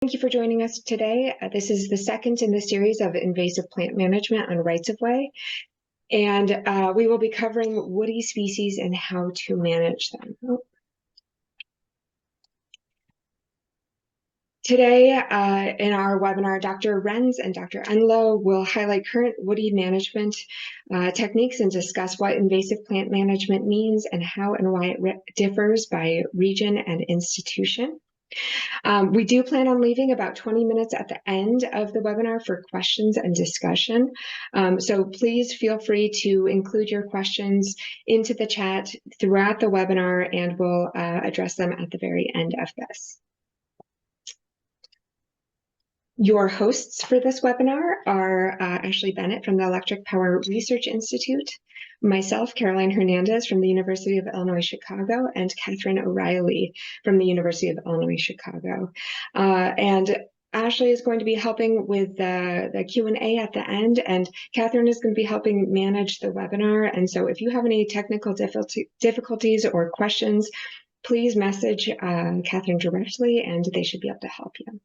Thank you for joining us today. This is the second in the series of invasive plant management on rights-of-way, and we will be covering woody species and how to manage them. Today, in our webinar, Dr. Renz and Dr. Enloe will highlight current woody management techniques and discuss what invasive plant management means and how and why it differs by region and institution. We do plan on leaving about 20 minutes at the end of the webinar for questions and discussion. So please feel free to include your questions into the chat throughout the webinar, and we'll address them at the very end of this. Your hosts for this webinar are Ashley Bennett from the Electric Power Research Institute, myself, Caroline Hernandez from the University of Illinois Chicago, and Catherine O'Reilly from the University of Illinois Chicago. And Ashley is going to be helping with the Q&A at the end, and Catherine is going to be helping manage the webinar. And so if you have any technical difficulties or questions, please message Catherine directly, and they should be able to help you.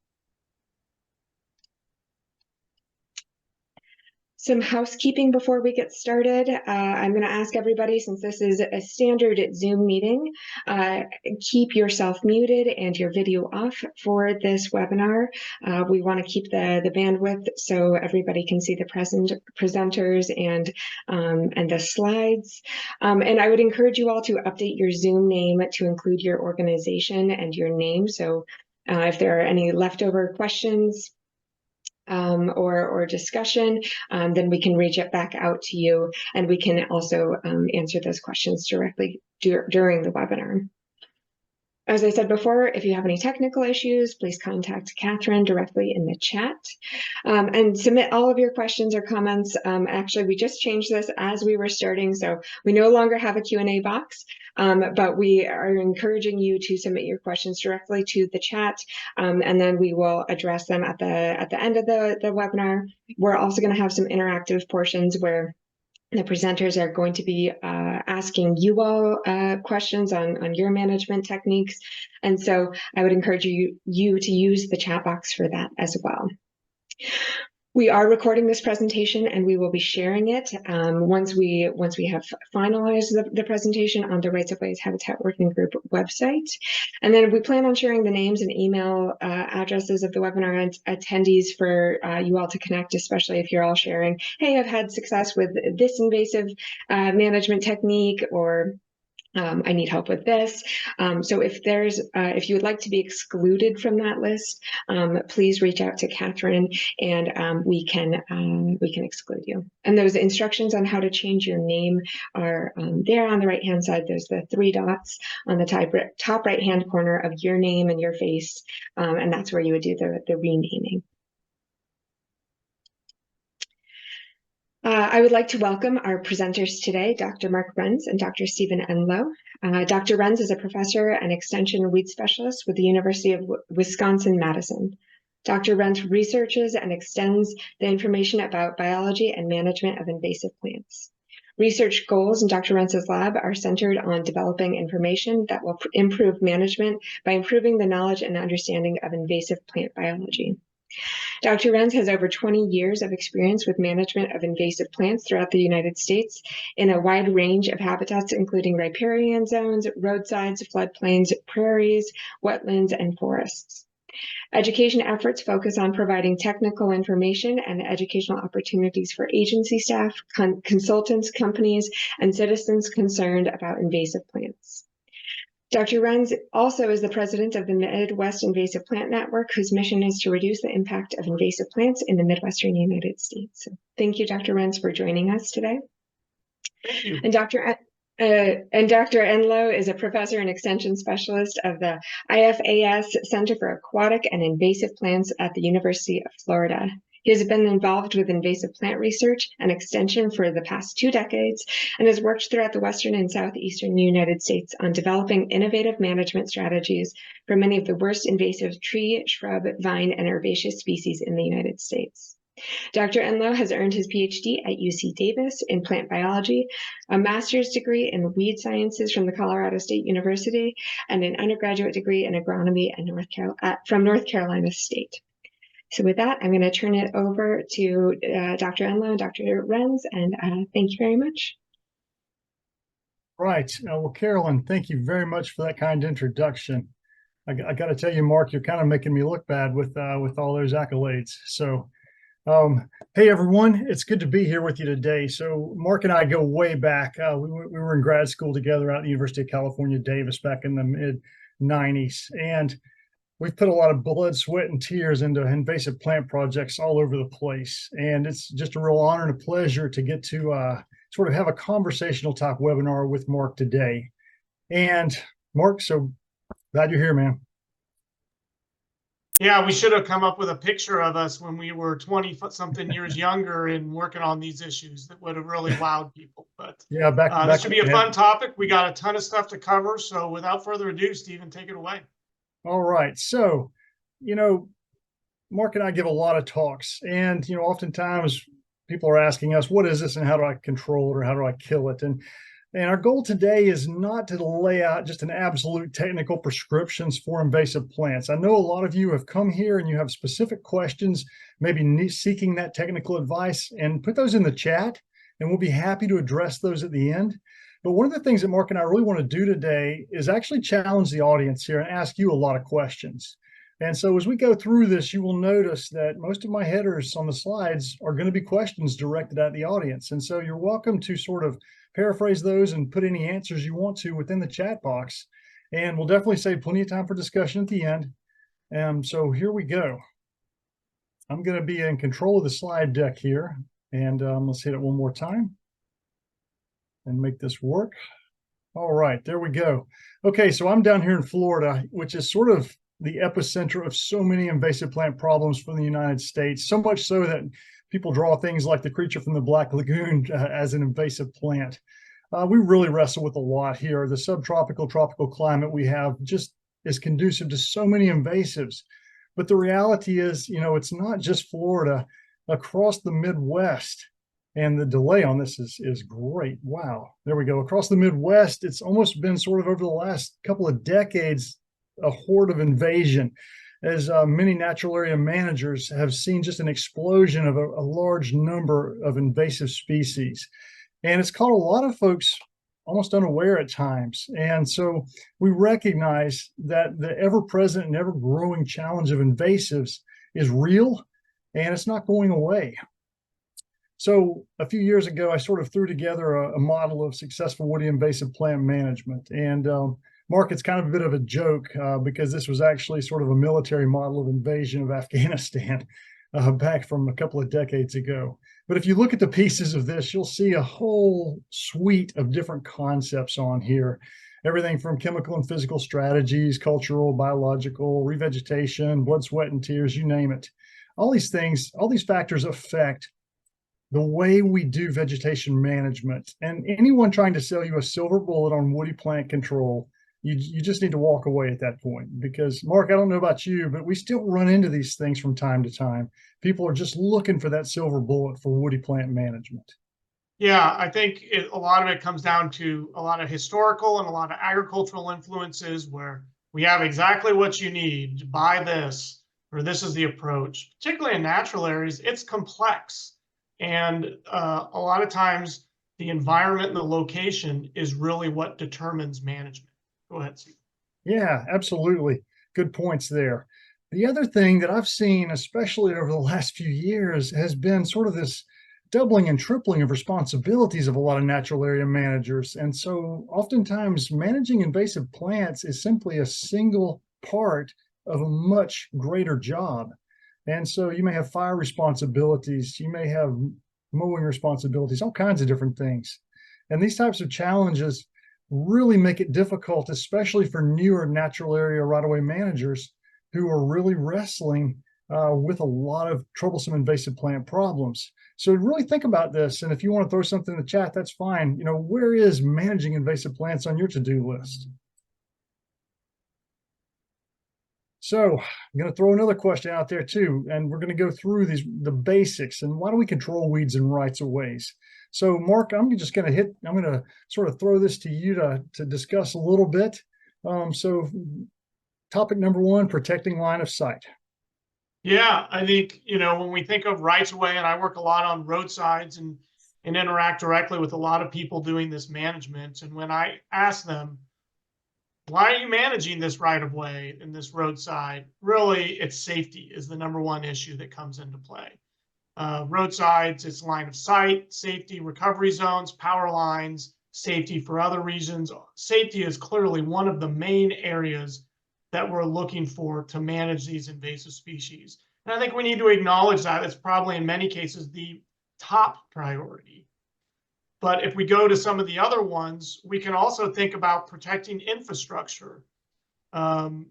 Some housekeeping before we get started. I'm going to ask everybody, since this is a standard Zoom meeting, keep yourself muted and your video off for this webinar. We want to keep the bandwidth so everybody can see the presenters and the slides. And I would encourage you all to update your Zoom name to include your organization and your name. So if there are any leftover questions, or discussion, then we can reach it back out to you, and we can also answer those questions directly during the webinar. As I said before, if you have any technical issues, please contact Catherine directly in the chat, and submit all of your questions or comments. Actually, we just changed this as we were starting, so we no longer have a Q&A box, but we are encouraging you to submit your questions directly to the chat, and then we will address them at the end of the webinar. We're also going to have some interactive portions where the presenters are going to be asking you all questions on your management techniques. And so I would encourage you to use the chat box for that as well. We are recording this presentation, and we will be sharing it once we have finalized the presentation on the Rights of Ways Habitat Working Group website. And then we plan on sharing the names and email addresses of the webinar attendees for you all to connect, especially if you're all sharing, hey, I've had success with this invasive management technique, or I need help with this. So if you would like to be excluded from that list, please reach out to Catherine, and we can exclude you. And those instructions on how to change your name are there on the right-hand side. There's the 3 dots on the top right-hand corner of your name and your face, and that's where you would do the renaming. I would like to welcome our presenters today, Dr. Mark Renz and Dr. Stephen Enloe. Dr. Renz is a professor and extension weed specialist with the University of Wisconsin-Madison. Dr. Renz researches and extends the information about biology and management of invasive plants. Research goals in Dr. Renz's lab are centered on developing information that will improve management by improving the knowledge and understanding of invasive plant biology. Dr. Renz has over 20 years of experience with management of invasive plants throughout the United States in a wide range of habitats, including riparian zones, roadsides, floodplains, prairies, wetlands, and forests. Education efforts focus on providing technical information and educational opportunities for agency staff, consultants, companies, and citizens concerned about invasive plants. Dr. Renz also is the president of the Midwest Invasive Plant Network, whose mission is to reduce the impact of invasive plants in the Midwestern United States. So thank you, Dr. Renz, for joining us today. Thank you. And Dr. Enloe is a professor and extension specialist of the IFAS Center for Aquatic and Invasive Plants at the University of Florida. He has been involved with invasive plant research and extension for the past 2 decades and has worked throughout the western and southeastern United States on developing innovative management strategies for many of the worst invasive tree, shrub, vine, and herbaceous species in the United States. Dr. Enloe has earned his PhD at UC Davis in plant biology, a master's degree in weed sciences from the Colorado State University, and an undergraduate degree in agronomy from North Carolina State. So with that, I'm going to turn it over to Dr. Enloe and Dr. Renz, and thank you very much. Right. Well, Carolyn, thank you very much for that kind introduction. I got to tell you, Mark, you're kind of making me look bad with all those accolades. So, hey, everyone, it's good to be here with you today. So Mark and I go way back. We were in grad school together out at the University of California, Davis, back in the mid-90s. And we've put a lot of blood, sweat, and tears into invasive plant projects all over the place. And it's just a real honor and a pleasure to get to sort of have a conversational talk webinar with Mark today. And Mark, so glad you're here, man. Yeah, we should have come up with a picture of us when we were 20-something years younger and working on these issues. That would have really wowed people. But yeah, this should be a fun topic. We got a ton of stuff to cover. So without further ado, Stephen, take it away. All right. So, Mark and I give a lot of talks, and, oftentimes people are asking us, what is this and how do I control it or how do I kill it? And our goal today is not to lay out just an absolute technical prescriptions for invasive plants. I know a lot of you have come here and you have specific questions, maybe seeking that technical advice, and put those in the chat, and we'll be happy to address those at the end. But one of the things that Mark and I really want to do today is actually challenge the audience here and ask you a lot of questions. And so as we go through this, you will notice that most of my headers on the slides are going to be questions directed at the audience. And so you're welcome to sort of paraphrase those and put any answers you want to within the chat box. And we'll definitely save plenty of time for discussion at the end. So here we go. I'm going to be in control of the slide deck here. And let's hit it one more time and make this work. All right, there we go. Okay, so I'm down here in Florida, which is sort of the epicenter of so many invasive plant problems for the United States, so much so that people draw things like the creature from the Black Lagoon as an invasive plant. We really wrestle with a lot here. The subtropical, tropical climate we have just is conducive to so many invasives. But the reality is, it's not just Florida. Across the Midwest, and the delay on this is great. Wow, there we go. Across the Midwest, it's almost been sort of over the last couple of decades, a horde of invasion, as many natural area managers have seen just an explosion of a large number of invasive species. And it's caught a lot of folks almost unaware at times. And so we recognize that the ever-present and ever-growing challenge of invasives is real, and it's not going away. So a few years ago, I sort of threw together a model of successful woody invasive plant management. And Mark, it's kind of a bit of a joke because this was actually sort of a military model of invasion of Afghanistan back from a couple of decades ago. But if you look at the pieces of this, you'll see a whole suite of different concepts on here. Everything from chemical and physical strategies, cultural, biological, revegetation, blood, sweat, and tears, you name it. All these things, all these factors affect the way we do vegetation management. And anyone trying to sell you a silver bullet on woody plant control, you just need to walk away at that point. Because, Mark, I don't know about you, but we still run into these things from time to time. People are just looking for that silver bullet for woody plant management. Yeah, I think a lot of it comes down to a lot of historical and a lot of agricultural influences where we have exactly what you need. Buy this, or this is the approach. Particularly in natural areas, it's complex. And a lot of times the environment and the location is really what determines management. Go ahead, Steve. Yeah, absolutely. Good points there. The other thing that I've seen, especially over the last few years, has been sort of this doubling and tripling of responsibilities of a lot of natural area managers. And so oftentimes managing invasive plants is simply a single part of a much greater job. And so you may have fire responsibilities, you may have mowing responsibilities, all kinds of different things. And these types of challenges really make it difficult, especially for newer natural area right-of-way managers who are really wrestling with a lot of troublesome invasive plant problems. So really think about this. And if you want to throw something in the chat, that's fine. Where is managing invasive plants on your to-do list? So I'm going to throw another question out there too, and we're going to go through the basics and why do we control weeds in rights of ways. So Mark, I'm going to sort of throw this to you to discuss a little bit. So topic number one, protecting line of sight. Yeah, I think, when we think of rights of way, and I work a lot on roadsides and interact directly with a lot of people doing this management. And when I ask them, why are you managing this right of way in this roadside? Really, it's safety is the number one issue that comes into play. Roadsides, it's line of sight, safety, recovery zones, power lines, safety for other reasons. Safety is clearly one of the main areas that we're looking for to manage these invasive species. And I think we need to acknowledge that it's probably in many cases the top priority. But if we go to some of the other ones, we can also think about protecting infrastructure. And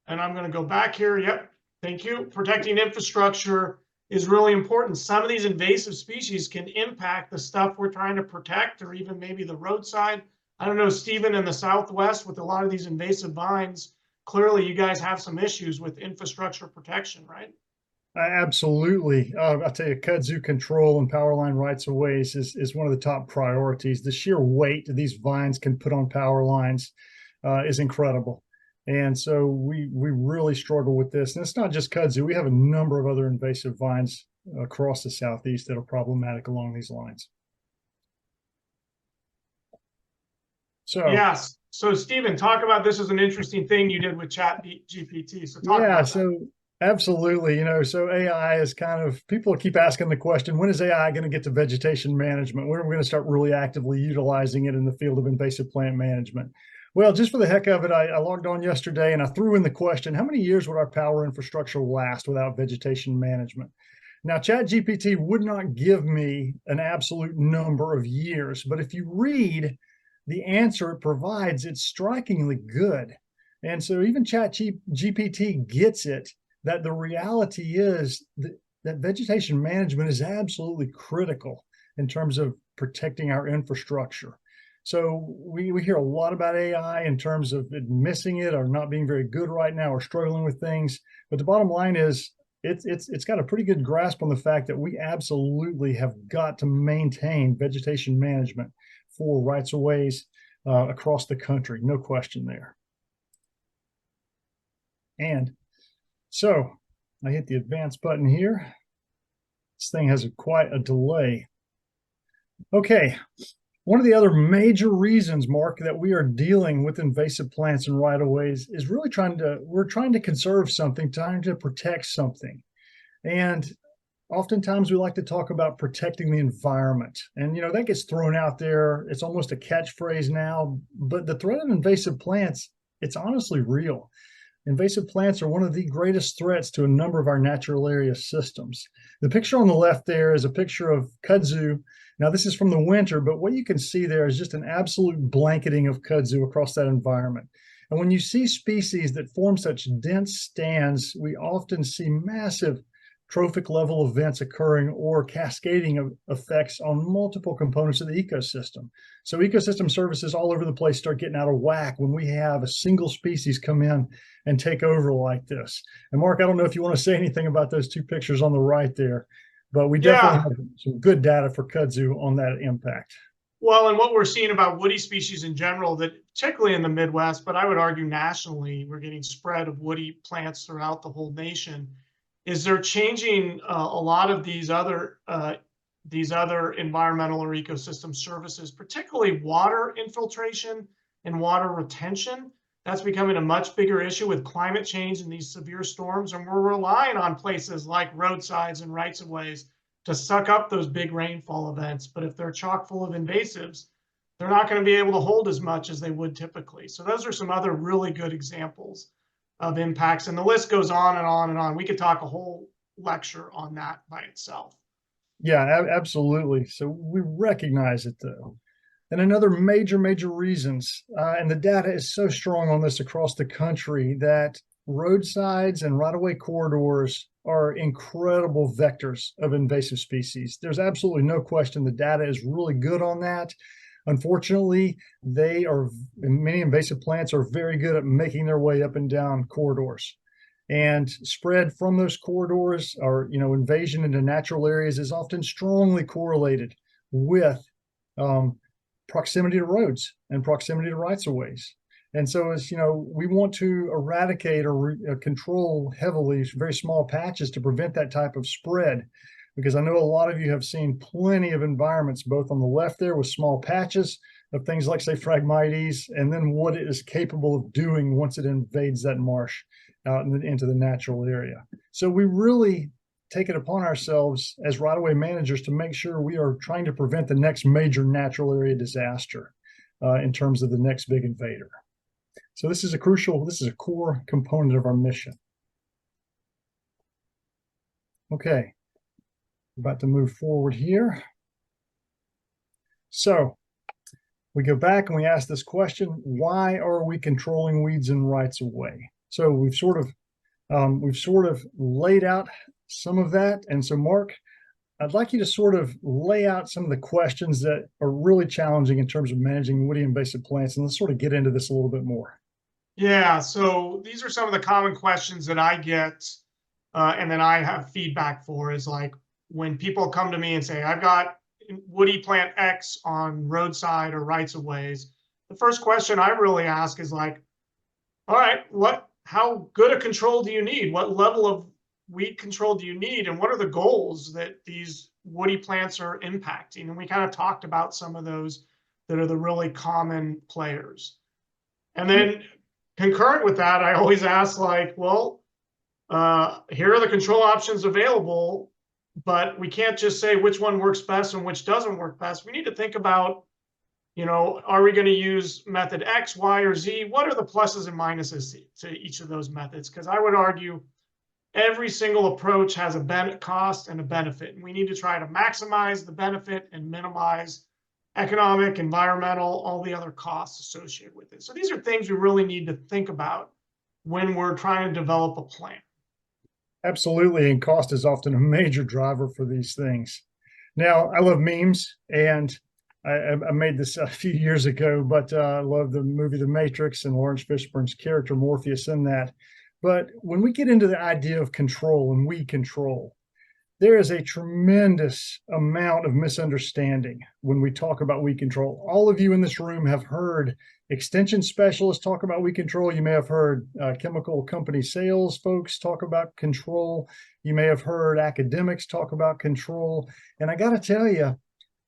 I'm going to go back here. Yep, thank you. Protecting infrastructure is really important. Some of these invasive species can impact the stuff we're trying to protect, or even maybe the roadside. I don't know, Stephen, in the Southwest with a lot of these invasive vines, clearly you guys have some issues with infrastructure protection, right? Absolutely. I'll tell you, kudzu control and power line rights of ways is one of the top priorities. The sheer weight these vines can put on power lines is incredible. And so we really struggle with this. And it's not just kudzu. We have a number of other invasive vines across the Southeast that are problematic along these lines. So yes. So Stephen, talk about this as an interesting thing you did with Chat GPT. So talk about that. Absolutely. So AI is kind of, people keep asking the question, when is AI going to get to vegetation management? When are we going to start really actively utilizing it in the field of invasive plant management? Well, just for the heck of it, I logged on yesterday and I threw in the question, how many years would our power infrastructure last without vegetation management? Now, ChatGPT would not give me an absolute number of years, but if you read the answer it provides, it's strikingly good. And so even ChatGPT gets it, that the reality is that vegetation management is absolutely critical in terms of protecting our infrastructure. So we hear a lot about AI in terms of it missing it or not being very good right now or struggling with things. But the bottom line is it's got a pretty good grasp on the fact that we absolutely have got to maintain vegetation management for rights of ways across the country. No question there. And so I hit the advanced button here. This thing has quite a delay. Okay. One of the other major reasons, Mark, that we are dealing with invasive plants and right-of-ways is really we're trying to conserve something, trying to protect something. And oftentimes we like to talk about protecting the environment. And, that gets thrown out there. It's almost a catchphrase now, but the threat of invasive plants, it's honestly real. Invasive plants are one of the greatest threats to a number of our natural area systems. The picture on the left there is a picture of kudzu. Now, this is from the winter, but what you can see there is just an absolute blanketing of kudzu across that environment. And when you see species that form such dense stands, we often see massive trophic level events occurring or cascading effects on multiple components of the ecosystem. So ecosystem services all over the place start getting out of whack when we have a single species come in and take over like this. And Mark, I don't know if you want to say anything about those two pictures on the right there, but we definitely have some good data for kudzu on that impact. Well, and what we're seeing about woody species in general, that particularly in the Midwest, but I would argue nationally, we're getting spread of woody plants throughout the whole nation, is they're changing a lot of these other environmental or ecosystem services, particularly water infiltration and water retention. That's becoming a much bigger issue with climate change and these severe storms. And we're relying on places like roadsides and rights of ways to suck up those big rainfall events. But if they're chock full of invasives, they're not going to be able to hold as much as they would typically. So those are some other really good examples of impacts. And the list goes on and on and on. We could talk a whole lecture on that by itself. Yeah, absolutely. So we recognize it, though. And another major reasons, and the data is so strong on this across the country, that roadsides and right-of-way corridors are incredible vectors of invasive species. There's absolutely no question the data is really good on that. Unfortunately, many invasive plants are very good at making their way up and down corridors. And spread from those corridors, or invasion into natural areas, is often strongly correlated with proximity to roads and proximity to rights of ways. And so, as we want to eradicate or control heavily very small patches to prevent that type of spread, because I know a lot of you have seen plenty of environments, both on the left there with small patches of things like, say, Phragmites, and then what it is capable of doing once it invades that marsh out into the natural area. So we really take it upon ourselves as right-of-way managers to make sure we are trying to prevent the next major natural area disaster in terms of the next big invader. So this is a core component of our mission. Okay, about to move forward here. So we go back and we ask this question: why are we controlling weeds and rights of way? So we've sort of laid out some of that. And so, Mark, I'd like you to sort of lay out some of the questions that are really challenging in terms of managing woody invasive plants, and let's sort of get into this a little bit more. Yeah, so these are some of the common questions that I get, and then I have feedback for, is like when people come to me and say, I've got woody plant X on roadside or rights of ways. The first question I really ask is like, all right, how good a control do you need? What level of weed control do you need? And what are the goals that these woody plants are impacting? And we kind of talked about some of those that are the really common players. And then concurrent with that, I always ask, like, well, here are the control options available, but we can't just say which one works best and which doesn't work best. We need to think about, are we going to use method X, Y, or Z? What are the pluses and minuses to each of those methods? Because I would argue every single approach has a cost and a benefit. And we need to try to maximize the benefit and minimize economic, environmental, all the other costs associated with it. So these are things we really need to think about when we're trying to develop a plan. Absolutely. And cost is often a major driver for these things. Now, I love memes, and I made this a few years ago, but I love the movie The Matrix and Lawrence Fishburne's character Morpheus in that. But when we get into the idea of control and weed control, there is a tremendous amount of misunderstanding when we talk about weed control. All of you in this room have heard extension specialists talk about weed control. You may have heard chemical company sales folks talk about control. You may have heard academics talk about control. And I got to tell you,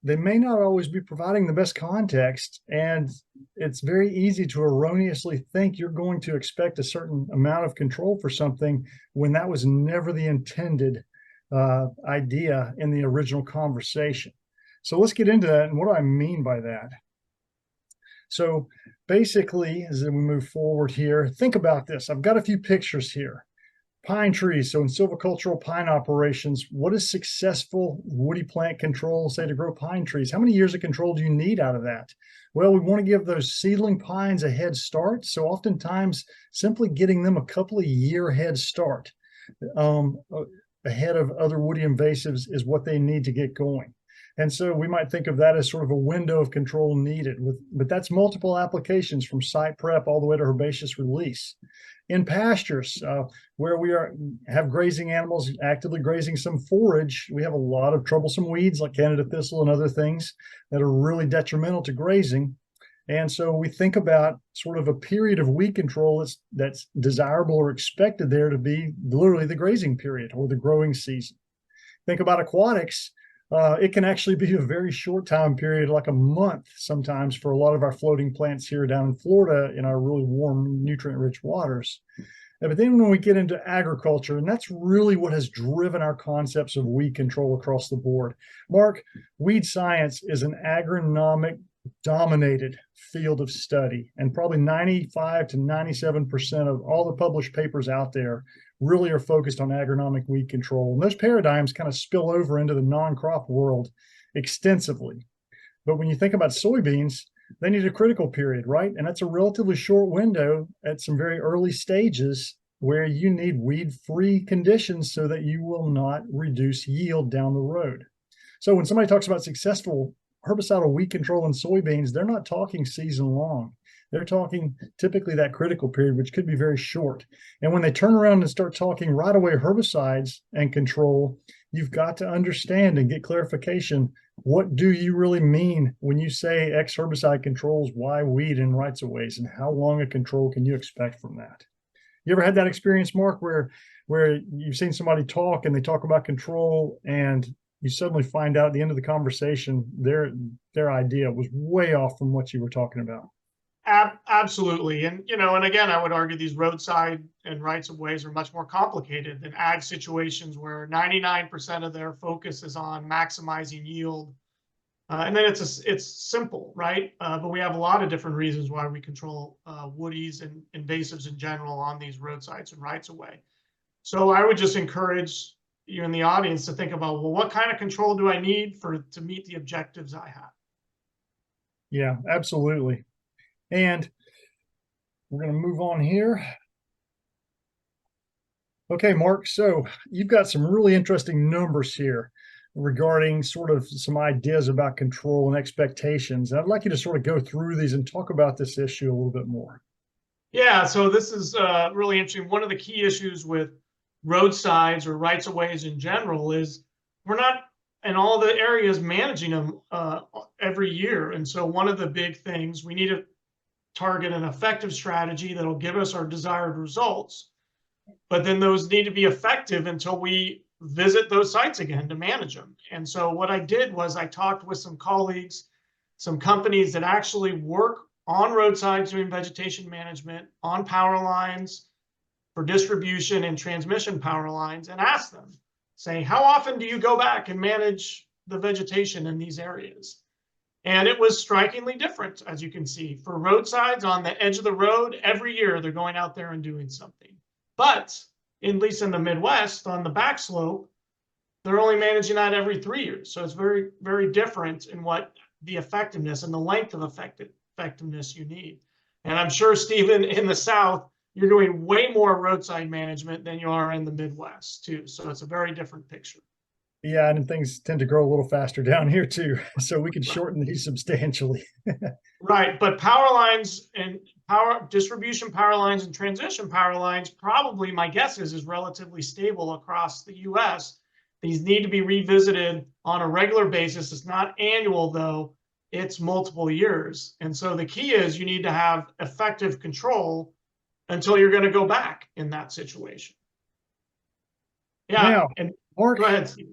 they may not always be providing the best context, and it's very easy to erroneously think you're going to expect a certain amount of control for something when that was never the intended idea in the original conversation. So let's get into that. And what do I mean by that? So basically, as we move forward here, think about this. I've got a few pictures here. Pine trees. So in silvicultural pine operations, what is successful woody plant control, say, to grow pine trees? How many years of control do you need out of that? Well, we want to give those seedling pines a head start. So oftentimes, simply getting them a couple of year head start ahead of other woody invasives is what they need to get going. And so we might think of that as sort of a window of control needed, but that's multiple applications from site prep all the way to herbaceous release. In pastures, where we have grazing animals actively grazing some forage, we have a lot of troublesome weeds like Canada thistle and other things that are really detrimental to grazing. And so we think about sort of a period of weed control that's desirable or expected there to be literally the grazing period or the growing season. Think about aquatics. It can actually be a very short time period, like a month sometimes, for a lot of our floating plants here down in Florida in our really warm, nutrient-rich waters. But then when we get into agriculture, and that's really what has driven our concepts of weed control across the board. Mark, weed science is an agronomic dominated field of study, and probably 95 to 97% of all the published papers out there really are focused on agronomic weed control. And those paradigms kind of spill over into the non-crop world extensively. But when you think about soybeans, they need a critical period, right? And that's a relatively short window at some very early stages where you need weed-free conditions so that you will not reduce yield down the road. So when somebody talks about successful herbicidal weed control in soybeans, they're not talking season long. They're talking typically that critical period, which could be very short. And when they turn around and start talking right-of-way herbicides and control, you've got to understand and get clarification. What do you really mean when you say X herbicide controls Y weed in rights-of-ways, and how long a control can you expect from that? You ever had that experience, Mark, where you've seen somebody talk and they talk about control, and you suddenly find out at the end of the conversation their idea was way off from what you were talking about? Absolutely. And, and again, I would argue these roadside and rights of ways are much more complicated than ag situations where 99% of their focus is on maximizing yield. And then it's simple, right? But we have a lot of different reasons why we control woodies and invasives in general on these roadsides and rights of way. So I would just encourage you in the audience to think about, well, what kind of control do I need to meet the objectives I have? Yeah, absolutely. And we're going to move on here. Okay, Mark, so you've got some really interesting numbers here regarding sort of some ideas about control and expectations. I'd like you to sort of go through these and talk about this issue a little bit more. Yeah, so this is really interesting. One of the key issues with roadsides or rights of ways in general is we're not in all the areas managing them every year. And so one of the big things, we need to target an effective strategy that'll give us our desired results, but then those need to be effective until we visit those sites again to manage them. And so what I did was I talked with some colleagues, some companies that actually work on roadsides doing vegetation management, on power lines for distribution and transmission power lines, and asked them, say, how often do you go back and manage the vegetation in these areas? And it was strikingly different, as you can see. For roadsides on the edge of the road, every year they're going out there and doing something. But at least in the Midwest, on the back slope, they're only managing that every 3 years. So it's very, very different in what the effectiveness and the length of effectiveness you need. And I'm sure, Stephen, in the South, you're doing way more roadside management than you are in the Midwest, too. So it's a very different picture. Yeah, and things tend to grow a little faster down here too, so we can shorten these substantially. Right, but power lines and distribution power lines and transition power lines, probably my guess is relatively stable across the US. These need to be revisited on a regular basis. It's not annual though, it's multiple years. And so the key is you need to have effective control until you're going to go back in that situation. Yeah, now, and Mark, go ahead, Steve.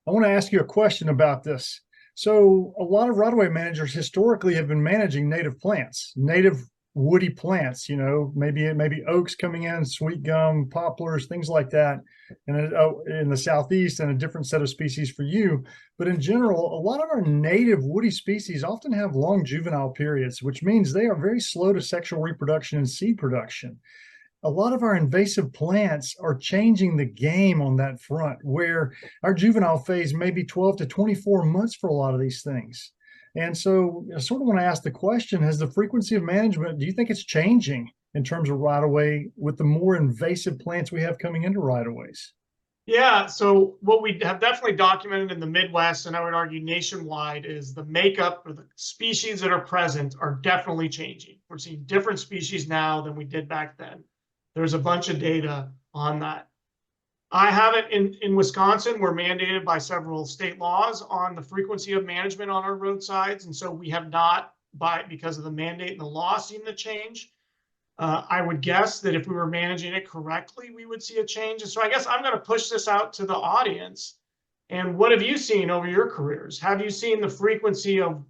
I want to ask you a question about this. So a lot of right-of-way managers historically have been managing native plants, native woody plants, maybe oaks coming in, sweet gum, poplars, things like that. And in the Southeast, and a different set of species for you. But in general, a lot of our native woody species often have long juvenile periods, which means they are very slow to sexual reproduction and seed production. A lot of our invasive plants are changing the game on that front, where our juvenile phase may be 12 to 24 months for a lot of these things. And so I sort of want to ask the question, has the frequency of management, do you think it's changing in terms of right-of-way with the more invasive plants we have coming into right-of-ways? Yeah, so what we have definitely documented in the Midwest, and I would argue nationwide, is the makeup or the species that are present are definitely changing. We're seeing different species now than we did back then. There's a bunch of data on that. I have it in Wisconsin. We're mandated by several state laws on the frequency of management on our roadsides. And so we have not, because of the mandate and the law, seen the change. I would guess that if we were managing it correctly, we would see a change. And so I guess I'm going to push this out to the audience. And what have you seen over your careers? Have you seen the frequency of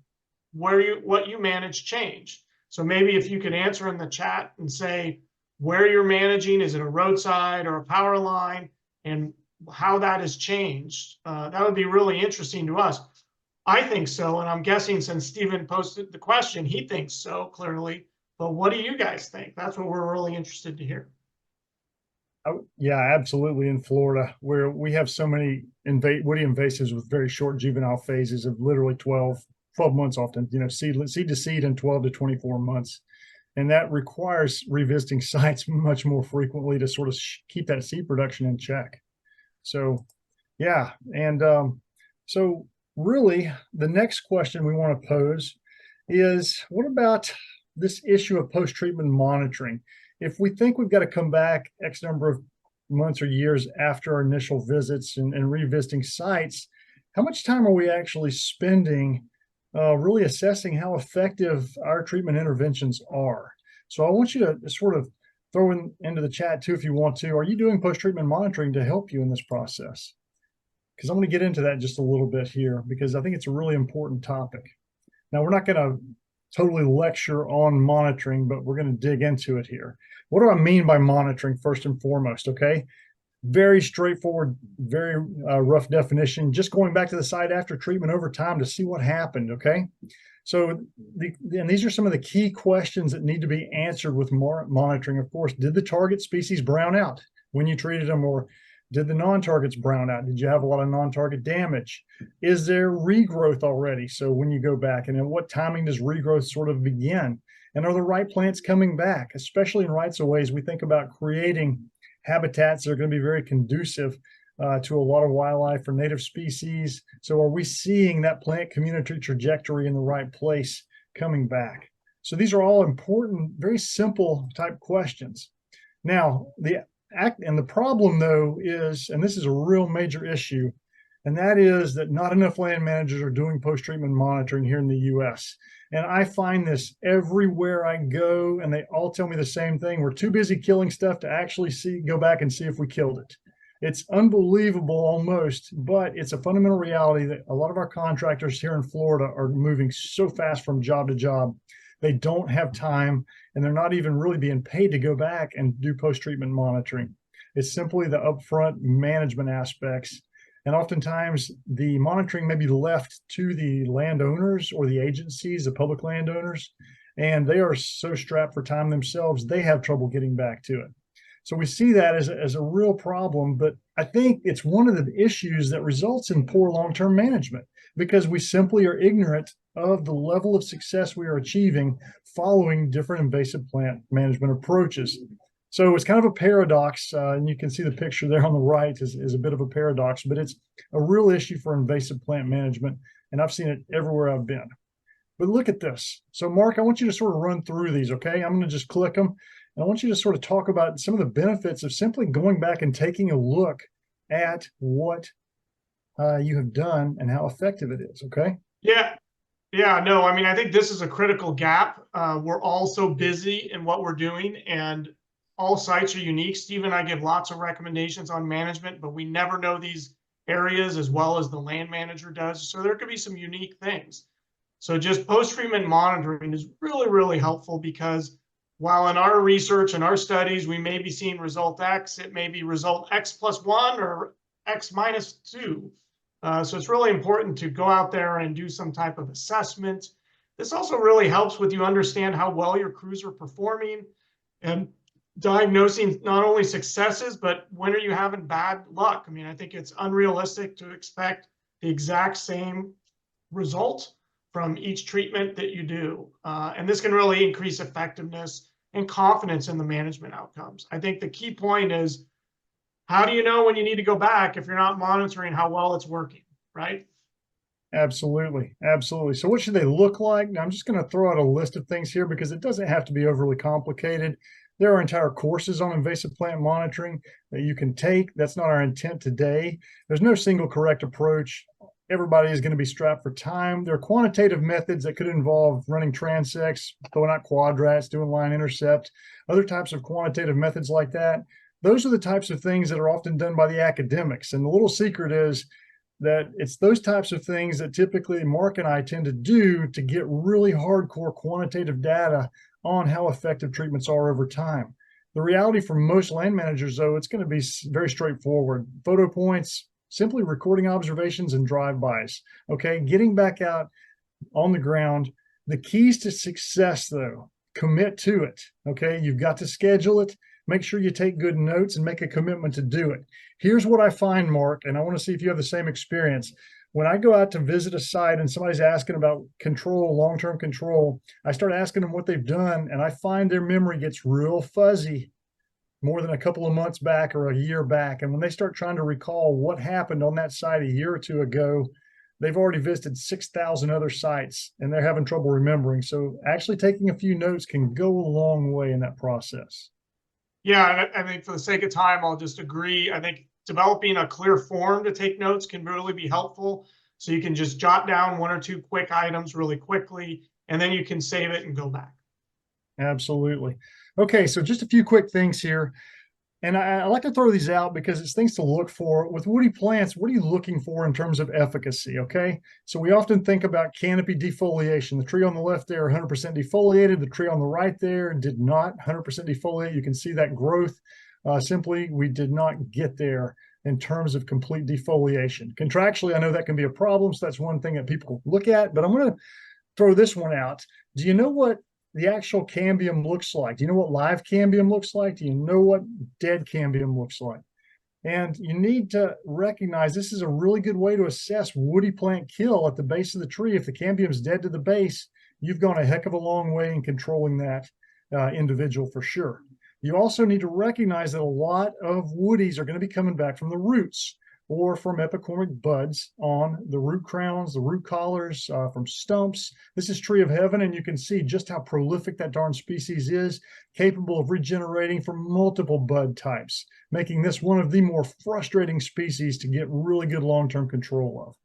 what you manage change? So maybe if you could answer in the chat and say, where you're managing, is it a roadside or a power line, and how that has changed. That would be really interesting to us. I think so, and I'm guessing since Stephen posted the question, he thinks so, clearly. But what do you guys think? That's what we're really interested to hear. Yeah, absolutely. In Florida, where we have so many woody invasives with very short juvenile phases of literally 12 months often, seed to seed in 12 to 24 months. And that requires revisiting sites much more frequently to sort of keep that seed production in check. So, yeah. And so really the next question we want to pose is, what about this issue of post-treatment monitoring. If we think we've got to come back X number of months or years after our initial visits and revisiting sites, how much time are we actually spending really assessing how effective our treatment interventions are? So I want you to sort of throw into the chat too, if you want to. Are you doing post-treatment monitoring to help you in this process? Because I'm going to get into that just a little bit here, because I think it's a really important topic. Now, we're not going to totally lecture on monitoring, but we're going to dig into it here. What do I mean by monitoring first and foremost? Okay. Very straightforward, very rough definition, just going back to the site after treatment over time to see what happened. Okay. So, and these are some of the key questions that need to be answered with monitoring. Of course, did the target species brown out when you treated them, or did the non-targets brown out? Did you have a lot of non-target damage? Is there regrowth already? So when you go back, and at what timing does regrowth sort of begin? And are the right plants coming back? Especially in rights of ways, we think about creating habitats that are going to be very conducive to a lot of wildlife or native species. So are we seeing that plant community trajectory in the right place coming back? So these are all important, very simple type questions. Now, the problem though is, and this is a real major issue, and that is that not enough land managers are doing post-treatment monitoring here in the US. And I find this everywhere I go, and they all tell me the same thing. We're too busy killing stuff to actually go back and see if we killed it. It's unbelievable almost, but it's a fundamental reality that a lot of our contractors here in Florida are moving so fast from job to job. They don't have time, and they're not even really being paid to go back and do post-treatment monitoring. It's simply the upfront management aspects. And oftentimes the monitoring may be left to the landowners or the agencies, the public landowners, and they are so strapped for time themselves, they have trouble getting back to it. So we see that as a real problem, but I think it's one of the issues that results in poor long-term management, because we simply are ignorant of the level of success we are achieving following different invasive plant management approaches. So it's kind of a paradox, and you can see the picture there on the right is a bit of a paradox, but it's a real issue for invasive plant management, and I've seen it everywhere I've been. But look at this. So Mark, I want you to sort of run through these, okay? I'm going to just click them. And I want you to sort of talk about some of the benefits of simply going back and taking a look at what you have done and how effective it is, okay? Yeah. No, I mean, I think this is a critical gap. We're all so busy in what we're doing, and all sites are unique. Steve and I give lots of recommendations on management, but we never know these areas as well as the land manager does. So there could be some unique things. So just post-treatment monitoring is really, really helpful, because while in our research and our studies, we may be seeing result X, it may be result X+1 or X-2. So it's really important to go out there and do some type of assessment. This also really helps with you understand how well your crews are performing and diagnosing not only successes, but when are you having bad luck? I mean, I think it's unrealistic to expect the exact same result from each treatment that you do. And this can really increase effectiveness and confidence in the management outcomes. I think the key point is, how do you know when you need to go back if you're not monitoring how well it's working, right? Absolutely. Absolutely. So what should they look like? Now, I'm just going to throw out a list of things here because it doesn't have to be overly complicated. There are entire courses on invasive plant monitoring that you can take. That's not our intent today. There's no single correct approach. Everybody is going to be strapped for time. There are quantitative methods that could involve running transects, throwing out quadrats, doing line intercept, other types of quantitative methods like that. Those are the types of things that are often done by the academics. And the little secret is that it's those types of things that typically Mark and I tend to do to get really hardcore quantitative data on how effective treatments are over time. The reality for most land managers, though, it's going to be very straightforward. Photo points, simply recording observations and drive-bys, okay? Getting back out on the ground. The keys to success, though, commit to it, okay? You've got to schedule it. Make sure you take good notes and make a commitment to do it. Here's what I find, Mark, and I want to see if you have the same experience. When I go out to visit a site and somebody's asking about control, long-term control, I start asking them what they've done, and I find their memory gets real fuzzy more than a couple of months back or a year back. And when they start trying to recall what happened on that site a year or two ago, they've already visited 6,000 other sites and they're having trouble remembering. So actually taking a few notes can go a long way in that process. Yeah, I think for the sake of time, I'll just agree. I think developing a clear form to take notes can really be helpful. So you can just jot down 1 or 2 quick items really quickly, and then you can save it and go back. Absolutely. Okay, so just a few quick things here. And I like to throw these out because it's things to look for. With woody plants, what are you looking for in terms of efficacy, okay? So we often think about canopy defoliation. The tree on the left there, 100% defoliated. The tree on the right there did not 100% defoliate. You can see that growth. Simply, we did not get there in terms of complete defoliation. Contractually, I know that can be a problem, so that's one thing that people look at, but I'm going to throw this one out. Do you know what the actual cambium looks like? Do you know what live cambium looks like? Do you know what dead cambium looks like? And you need to recognize this is a really good way to assess woody plant kill at the base of the tree. If the cambium is dead to the base, you've gone a heck of a long way in controlling that individual for sure. You also need to recognize that a lot of woodies are going to be coming back from the roots or from epicormic buds on the root crowns, the root collars, from stumps. This is tree of heaven, and you can see just how prolific that darn species is, capable of regenerating from multiple bud types, making this one of the more frustrating species to get really good long-term control of.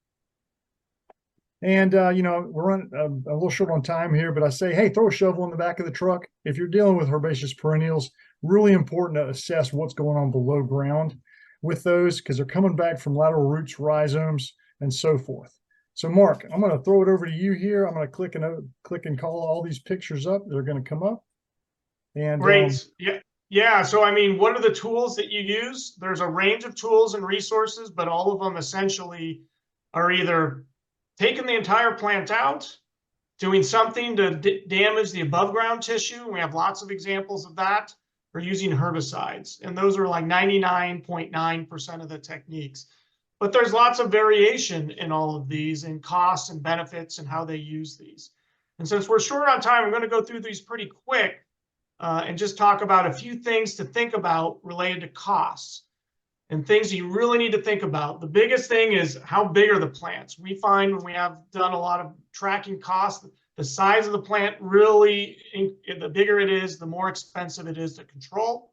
And, you know, we're running a little short on time here, but I say, hey, throw a shovel in the back of the truck. If you're dealing with herbaceous perennials, really important to assess what's going on below ground with those, because they're coming back from lateral roots, rhizomes, and so forth. So Mark, I'm going to throw it over to you here. I'm going to click and call all these pictures up. They're going to come up. And great. Yeah. So, I mean, what are the tools that you use? There's a range of tools and resources, but all of them essentially are either taking the entire plant out, doing something to damage the above ground tissue. We have lots of examples of that, or using herbicides. And those are like 99.9% of the techniques. But there's lots of variation in all of these in costs and benefits and how they use these. And since we're short on time, I'm going to go through these pretty quick and just talk about a few things to think about related to costs and things you really need to think about. The biggest thing is how big are the plants? We find when we have done a lot of tracking costs, the size of the plant really, the bigger it is, the more expensive it is to control.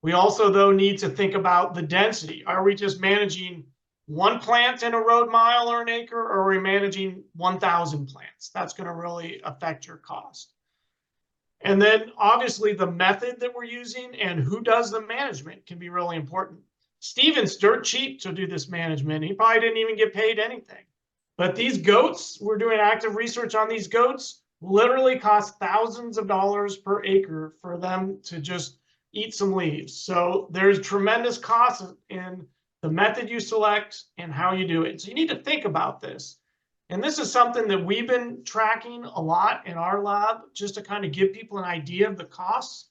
We also, though, need to think about the density. Are we just managing one plant in a road mile or an acre, or are we managing 1,000 plants? That's going to really affect your cost. And then obviously the method that we're using and who does the management can be really important. Steven's dirt cheap to do this management. He probably didn't even get paid anything. But these goats, we're doing active research on these goats, literally cost thousands of dollars per acre for them to just eat some leaves. So there's tremendous cost in the method you select and how you do it. So you need to think about this. And this is something that we've been tracking a lot in our lab, just to kind of give people an idea of the costs.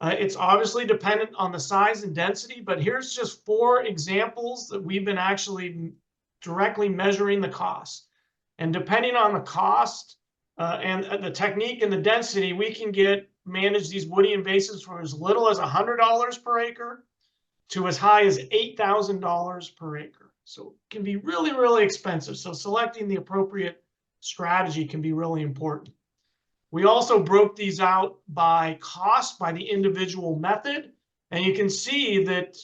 It's obviously dependent on the size and density, but here's just 4 examples that we've been actually directly measuring the cost. And depending on the cost and the technique and the density, we can manage these woody invasives for as little as $100 per acre to as high as $8,000 per acre. So it can be really, really expensive. So selecting the appropriate strategy can be really important. We also broke these out by cost, by the individual method. And you can see that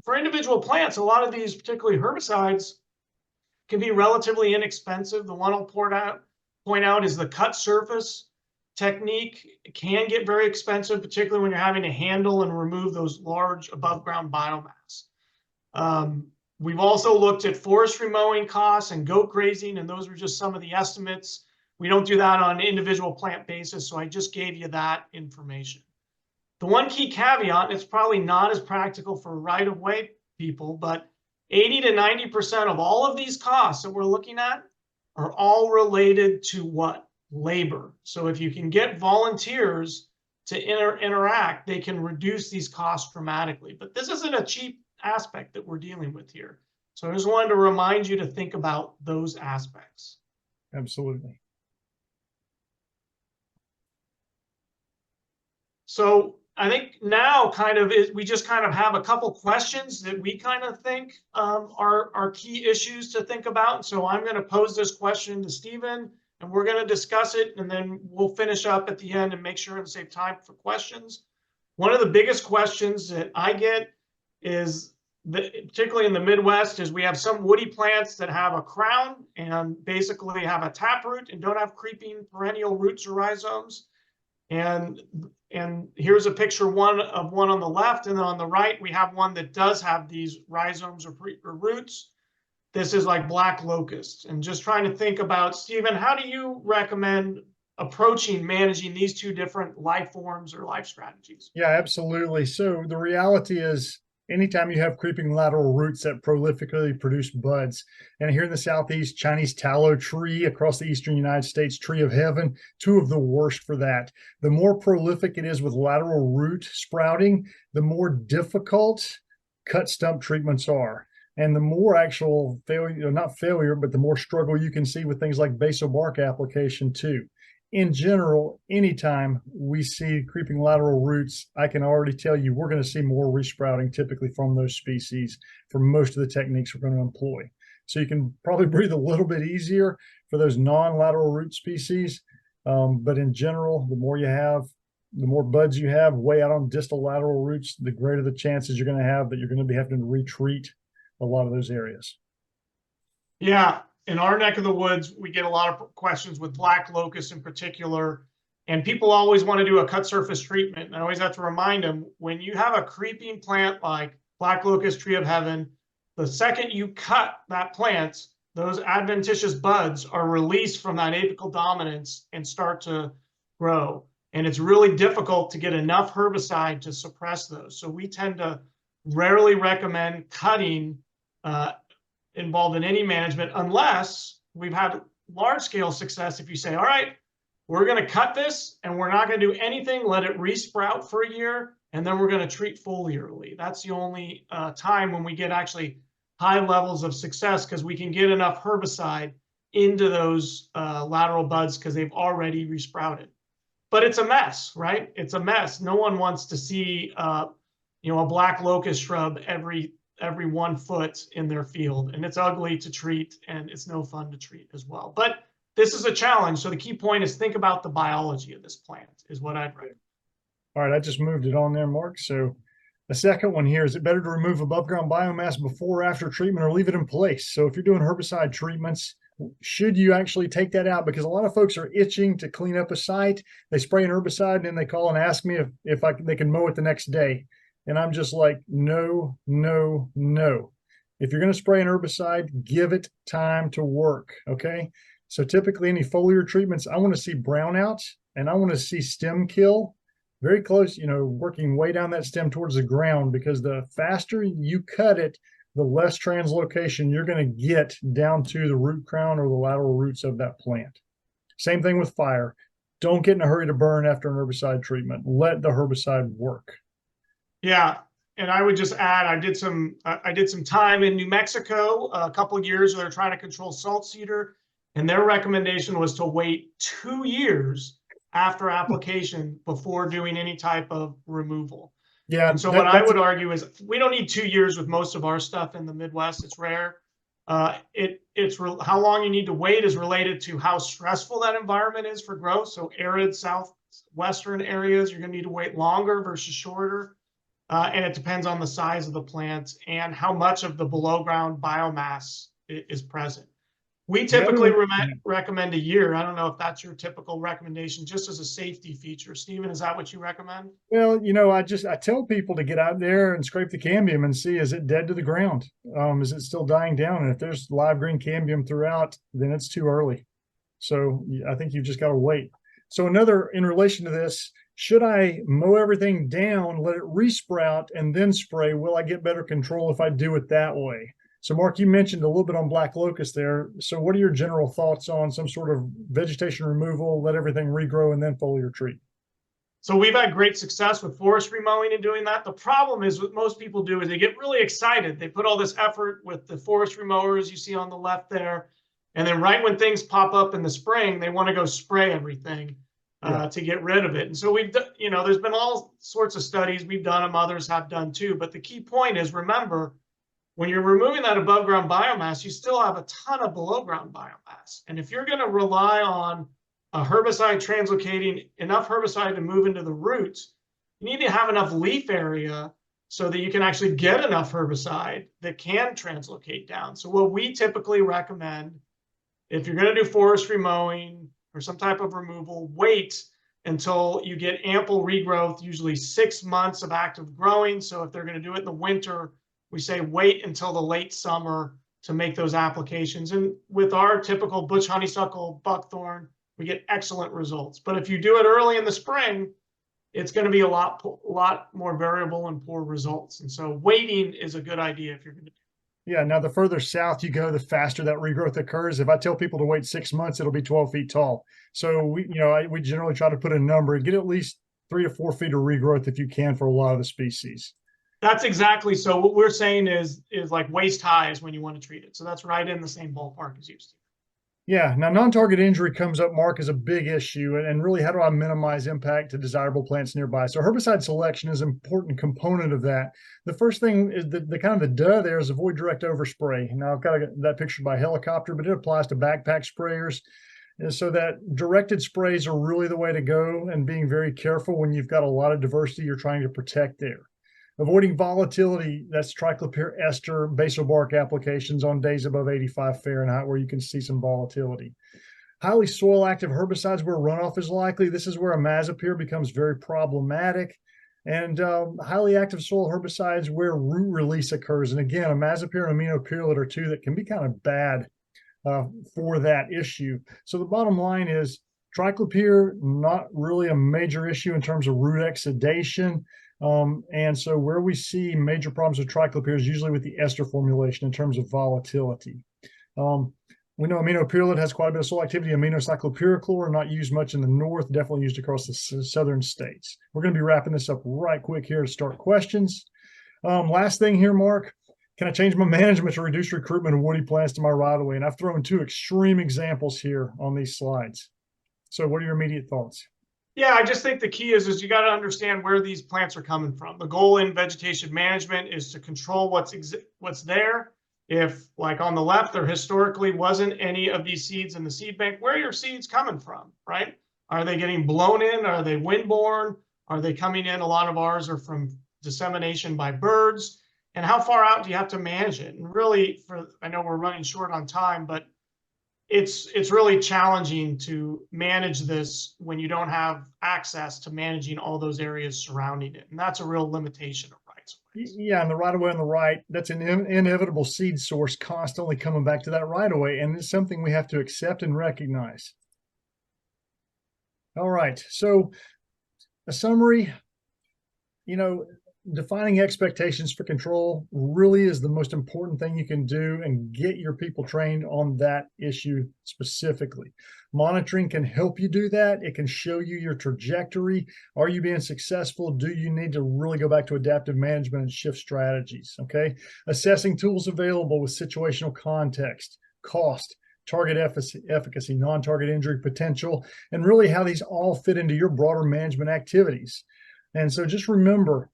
for individual plants, a lot of these, particularly herbicides, can be relatively inexpensive. The one I'll point out is the cut surface technique. It can get very expensive, particularly when you're having to handle and remove those large above ground biomass. We've also looked at forestry mowing costs and goat grazing, and those were just some of the estimates. We don't do that on an individual plant basis, so I just gave you that information. The one key caveat, and it's probably not as practical for right-of-way people, but 80 to 90% of all of these costs that we're looking at are all related to what? Labor. So if you can get volunteers to interact, they can reduce these costs dramatically. But this isn't a cheap aspect that we're dealing with here. So I just wanted to remind you to think about those aspects. Absolutely. So I think now kind of we just kind of have a couple questions that we kind of think are key issues to think about. And so I'm going to pose this question to Stephen, and we're going to discuss it, and then we'll finish up at the end and make sure to save time for questions. One of the biggest questions that I get is, particularly in the Midwest, is we have some woody plants that have a crown and basically have a taproot and don't have creeping perennial roots or rhizomes. And here's a picture one on the left, and then on the right we have one that does have these rhizomes or roots. This is like black locust. And just trying to think about, Stephen, how do you recommend approaching managing these two different life forms or life strategies? Yeah, absolutely. So the reality is, anytime you have creeping lateral roots that prolifically produce buds, and here in the Southeast, Chinese tallow tree, across the Eastern United States, tree of heaven, two of the worst for that. The more prolific it is with lateral root sprouting, the more difficult cut stump treatments are. And the more actual failure, not failure, but the more struggle you can see with things like basal bark application too. In general, anytime we see creeping lateral roots, I can already tell you we're going to see more resprouting typically from those species for most of the techniques we're going to employ. So you can probably breathe a little bit easier for those non-lateral root species. But in general, the more you have, the more buds you have way out on distal lateral roots, the greater the chances you're going to have that you're going to be having to retreat a lot of those areas. Yeah. In our neck of the woods, we get a lot of questions with black locust in particular, and people always want to do a cut surface treatment. And I always have to remind them, when you have a creeping plant like black locust, tree of heaven, the second you cut that plant, those adventitious buds are released from that apical dominance and start to grow. And it's really difficult to get enough herbicide to suppress those. So we tend to rarely recommend cutting involved in any management, unless we've had large scale success. If you say, all right, we're going to cut this and we're not going to do anything, let it resprout for a year, and then we're going to treat foliarly. That's the only time when we get actually high levels of success, because we can get enough herbicide into those lateral buds because they've already resprouted. But it's a mess, right? It's a mess. No one wants to see a black locust shrub every 1 foot in their field, and it's ugly to treat, and it's no fun to treat as well. But this is a challenge. So the key point is think about the biology of this plant is what I'd recommend. All right, I just moved it on there, Mark. So the second one here, is it better to remove above ground biomass before or after treatment, or leave it in place? So if you're doing herbicide treatments, should you actually take that out? Because a lot of folks are itching to clean up a site. They spray an herbicide and then they call and ask me if they can mow it the next day. And I'm just like, no, no, no. If you're going to spray an herbicide, give it time to work, okay? So typically any foliar treatments, I want to see brownouts and I want to see stem kill very close, working way down that stem towards the ground, because the faster you cut it, the less translocation you're going to get down to the root crown or the lateral roots of that plant. Same thing with fire. Don't get in a hurry to burn after an herbicide treatment. Let the herbicide work. Yeah, and I would just add, I did some time in New Mexico a couple of years where they're trying to control salt cedar, and their recommendation was to wait 2 years after application before doing any type of removal. Yeah. And so what I would argue is we don't need 2 years with most of our stuff in the Midwest. It's rare. How long you need to wait is related to how stressful that environment is for growth. So arid southwestern areas, you're going to need to wait longer versus shorter. And it depends on the size of the plant and how much of the below ground biomass is present. We typically recommend a year. I don't know if that's your typical recommendation, just as a safety feature. Stephen, is that what you recommend? Well, I tell people to get out there and scrape the cambium and see, is it dead to the ground? Is it still dying down? And if there's live green cambium throughout, then it's too early. So I think you've just got to wait. So in relation to this, should I mow everything down, let it resprout, and then spray? Will I get better control if I do it that way? So Mark, you mentioned a little bit on black locust there. So what are your general thoughts on some sort of vegetation removal, let everything regrow, and then foliar treat? So we've had great success with forestry mowing and doing that. The problem is what most people do is they get really excited. They put all this effort with the forestry mowers you see on the left there. And then right when things pop up in the spring, they want to go spray everything. to get rid of it. And so we've, there's been all sorts of studies. We've done them, others have done too. But the key point is, remember, when you're removing that above ground biomass, you still have a ton of below ground biomass. And if you're going to rely on a herbicide translocating enough herbicide to move into the roots, you need to have enough leaf area so that you can actually get enough herbicide that can translocate down. So what we typically recommend, if you're going to do forestry mowing or some type of removal, wait until you get ample regrowth, usually 6 months of active growing. So if they're going to do it in the winter, we say wait until the late summer to make those applications. And with our typical bush honeysuckle, buckthorn, we get excellent results. But if you do it early in the spring, it's going to be a lot more variable and poor results. And so waiting is a good idea if you're going to do it. Yeah. Now, the further south you go, the faster that regrowth occurs. If I tell people to wait 6 months, it'll be 12 feet tall. So we generally try to put a number and get at least 3 to 4 feet of regrowth if you can for a lot of the species. That's exactly. So what we're saying is like waist high is when you want to treat it. So that's right in the same ballpark as used to. Yeah. Now, non-target injury comes up, Mark, as a big issue. And really, how do I minimize impact to desirable plants nearby? So herbicide selection is an important component of that. The first thing is the kind of the duh there is avoid direct overspray. Now, I've got that pictured by helicopter, but it applies to backpack sprayers. And so that directed sprays are really the way to go, and being very careful when you've got a lot of diversity you're trying to protect there. Avoiding volatility, that's triclopyr ester basal bark applications on days above 85 Fahrenheit where you can see some volatility. Highly soil active herbicides where runoff is likely. This is where imazapyr becomes very problematic. And highly active soil herbicides where root release occurs. And again, imazapyr and aminopyrrolate are two that can be kind of bad for that issue. So the bottom line is triclopyr, not really a major issue in terms of root exudation. And so where we see major problems with triclopyr is usually with the ester formulation in terms of volatility. We know aminopyrrolate has quite a bit of soil activity. Aminocyclopyrrochlor, not used much in the north, definitely used across the southern states. We're going to be wrapping this up right quick here to start questions. Last thing here, Mark, can I change my management to reduce recruitment of woody plants to my right-of-way? And I've thrown two extreme examples here on these slides. So what are your immediate thoughts? Yeah, I just think the key is you got to understand where these plants are coming from. The goal in vegetation management is to control what's there. If, like on the left, there historically wasn't any of these seeds in the seed bank, where are your seeds coming from, right? Are they getting blown in? Are they windborne? Are they coming in? A lot of ours are from dissemination by birds. And how far out do you have to manage it? And really, I know we're running short on time, but it's really challenging to manage this when you don't have access to managing all those areas surrounding it. And that's a real limitation of rights of ways. Yeah, and the right of way on the right, that's an inevitable seed source constantly coming back to that right of way. And it's something we have to accept and recognize. All right. So a summary, defining expectations for control really is the most important thing you can do, and get your people trained on that issue specifically. Monitoring can help you do that. It can show you your trajectory. Are you being successful? Do you need to really go back to adaptive management and shift strategies? Okay. Assessing tools available with situational context, cost, target efficacy, non-target injury potential, and really how these all fit into your broader management activities. And so just remember,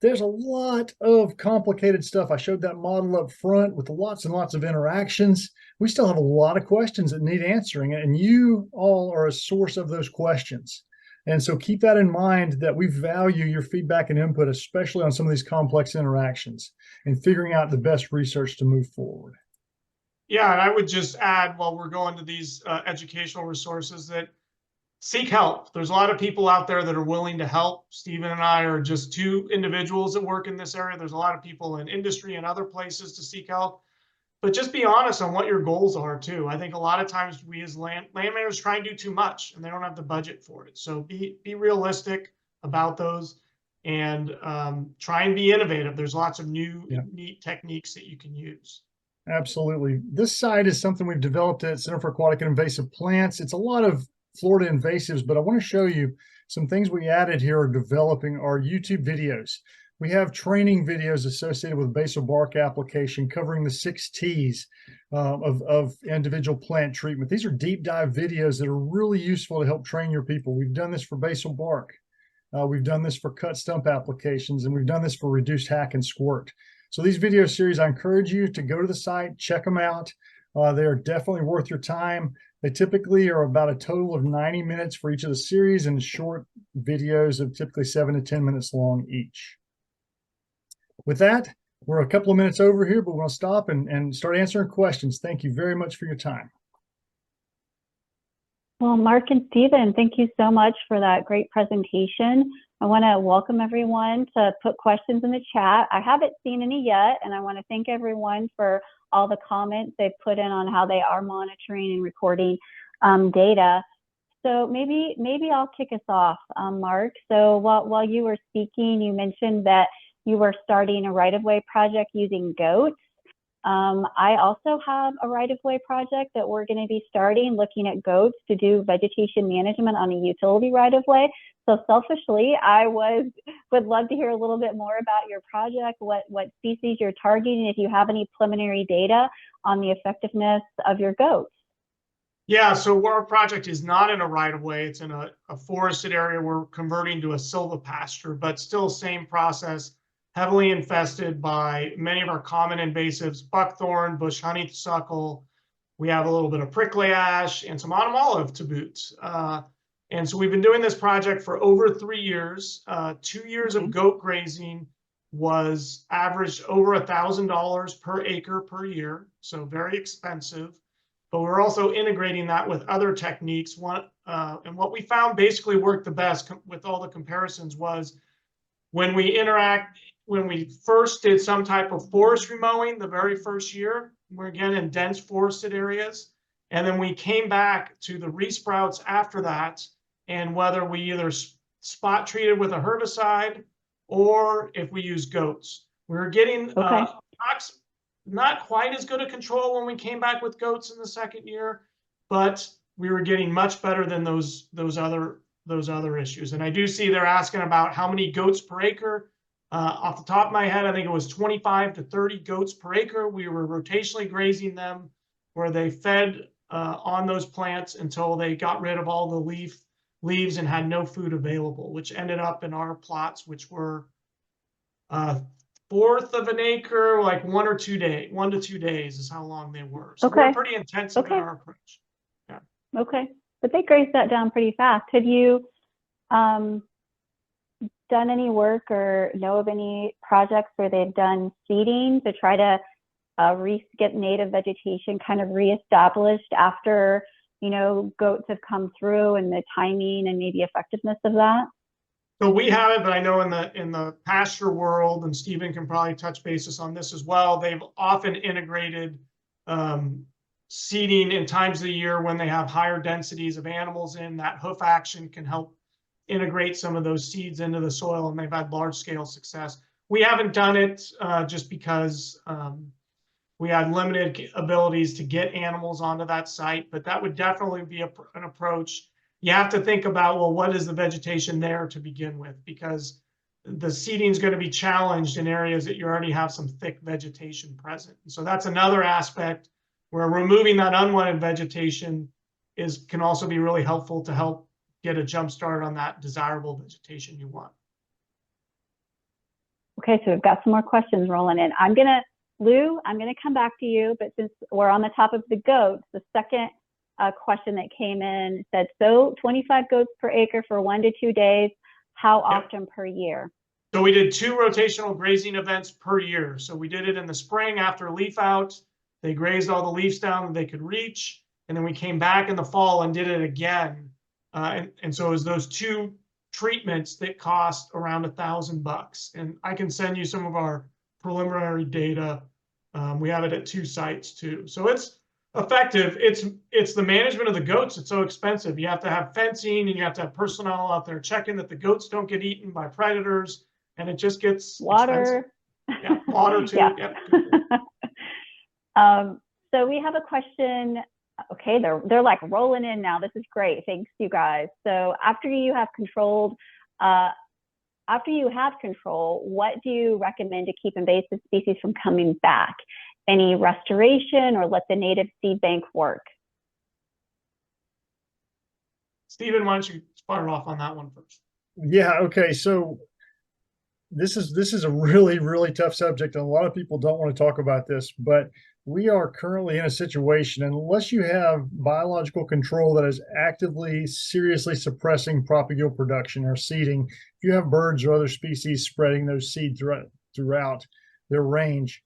there's a lot of complicated stuff. I showed that model up front with lots and lots of interactions. We still have a lot of questions that need answering, and you all are a source of those questions. And so keep that in mind, that we value your feedback and input, especially on some of these complex interactions, and figuring out the best research to move forward. Yeah, and I would just add, while we're going to these educational resources, that seek help. There's a lot of people out there that are willing to help. Stephen and I are just two individuals that work in this area. There's a lot of people in industry and other places to seek help. But just be honest on what your goals are too. I think a lot of times we as land managers try and do too much, and they don't have the budget for it. So be realistic about those, and try and be innovative. There's lots of new, neat techniques that you can use. Absolutely. This site is something we've developed at Center for Aquatic and Invasive Plants. It's a lot of Florida invasives, but I want to show you some things we added here. Are developing our YouTube videos. We have training videos associated with basal bark application covering the 6 T's of individual plant treatment. These are deep dive videos that are really useful to help train your people. We've done this for basal bark. We've done this for cut stump applications, and we've done this for reduced hack and squirt. So these video series, I encourage you to go to the site, check them out. They are definitely worth your time. They typically are about a total of 90 minutes for each of the series, and short videos of typically 7 to 10 minutes long each. With that, we're a couple of minutes over here, but we're going to stop and start answering questions. Thank you very much for your time. Well, Mark and Stephen, thank you so much for that great presentation. I want to welcome everyone to put questions in the chat. I haven't seen any yet, and I want to thank everyone for all the comments they've put in on how they are monitoring and recording data. So maybe I'll kick us off, Mark. So while you were speaking, you mentioned that you were starting a right-of-way project using goats. I also have a right-of-way project that we're going to be starting looking at goats to do vegetation management on a utility right-of-way. So selfishly, I would love to hear a little bit more about your project, what species you're targeting, if you have any preliminary data on the effectiveness of your goats. Yeah, so our project is not in a right-of-way. It's in a forested area. We're converting to a silvopasture, but still same process, heavily infested by many of our common invasives, buckthorn, bush honeysuckle. We have a little bit of prickly ash and some autumn olive to boot. And so we've been doing this project for over 3 years. 2 years of goat grazing was averaged over $1,000 per acre per year, so very expensive. But we're also integrating that with other techniques. And what we found basically worked the best with all the comparisons was when we first did some type of forestry mowing the very first year, we're again in dense forested areas. And then we came back to the resprouts after that, and whether we either spot treated with a herbicide or if we use goats. We were getting not quite as good a control when we came back with goats in the second year, but we were getting much better than those other issues. And I do see they're asking about how many goats per acre. Off the top of my head, I think it was 25 to 30 goats per acre. We were rotationally grazing them where they fed on those plants until they got rid of all the leaves and had no food available, which ended up in our plots, which were 1/4 of an acre, like 1 to 2 days is how long they were. So we're pretty intensive in our approach. Yeah. Okay, but they grazed that down pretty fast. Have you done any work or know of any projects where they've done seeding to try to get native vegetation kind of reestablished after, goats have come through, and the timing and maybe effectiveness of that? So we haven't, but I know in the pasture world, and Stephen can probably touch basis on this as well, they've often integrated seeding in times of the year when they have higher densities of animals in. That hoof action can help integrate some of those seeds into the soil, and they've had large scale success. We haven't done it just because we had limited abilities to get animals onto that site, but that would definitely be an approach. You have to think about, well, what is the vegetation there to begin with? Because the seeding is going to be challenged in areas that you already have some thick vegetation present. And so that's another aspect where removing that unwanted vegetation can also be really helpful to help get a jump start on that desirable vegetation you want. Okay, so we've got some more questions rolling in. Lou, I'm gonna come back to you, but since we're on the top of the goats, the second question that came in said, so 25 goats per acre for 1 to 2 days, how often per year? So we did 2 rotational grazing events per year. So we did it in the spring after leaf out. They grazed all the leaves down that they could reach. And then we came back in the fall and did it again. And so it was those 2 treatments that cost around $1,000. And I can send you some of our preliminary data. We have it at 2 sites too. So it's effective. It's the management of the goats. It's so expensive. You have to have fencing, and you have to have personnel out there checking that the goats don't get eaten by predators, and it just gets water. Expensive. Yeah, water too. Yeah. So we have a question. Okay, they're like rolling in now. This is great. Thanks, you guys. So after you have controlled after you have control, what do you recommend to keep invasive species from coming back? Any restoration, or let the native seed bank work? Stephen, why don't you fire off on that one first? Yeah. Okay. So this is a really, really tough subject, and a lot of people don't want to talk about this, but we are currently in a situation, unless you have biological control that is actively, seriously suppressing propagule production or seeding, if you have birds or other species spreading those seeds throughout their range,